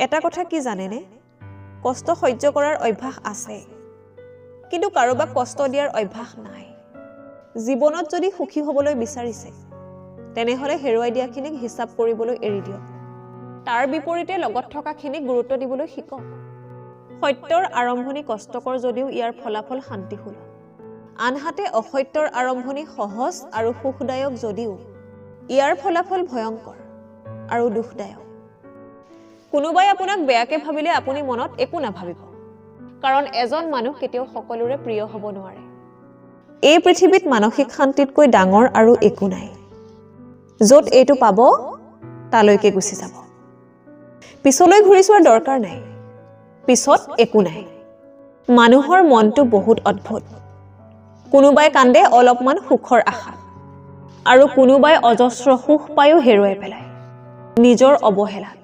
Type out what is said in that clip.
এটা কথা কি জানেনে? কষ্ট সহ্য কৰাৰ অভ্যাস আছে, কিন্তু কাৰোবাক কষ্ট দিয়াৰ অভ্যাস নাই। জীৱনত যদি সুখী হ'বলৈ বিচাৰিছে, তেনেহ'লে হেৰুৱাই দিয়াখিনিক হিচাপ কৰিবলৈ এৰি দিয়ক। তাৰ বিপৰীতে লগত থকাখিনিক গুৰুত্ব দিবলৈ শিকক। সত্যৰ আৰম্ভণি কষ্টকৰ যদিও ইয়াৰ ফলাফল শান্তিসুলভ। আনহাতে অসত্যৰ আৰম্ভণি সহজ আৰু সুখদায়ক যদিও ইয়াৰ ফলাফল ভয়ংকৰ আৰু দুখদায়ক। কোনোবাই আপোনাক বেয়াকে ভাবিলে আপুনি মনত একো নাভাবিব, কাৰণ এজন মানুহ কেতিয়াও সকলোৰে প্ৰিয় হ'ব নোৱাৰে। এই পৃথিৱীত মানসিক শান্তিতকৈ ডাঙৰ আৰু একো নাই। য'ত এইটো পাব তালৈকে গুচি যাব। পিছলৈ ঘূৰি চোৱাৰ দৰকাৰ নাই, পিছত একো নাই। মানুহৰ মনটো বহুত অদ্ভুত। কোনোবাই কান্দে অলপমান সুখৰ আশা, আৰু কোনোবাই অজস্ৰ সুখ পায়ো হেৰুৱাই পেলায় নিজৰ অৱহেলাত।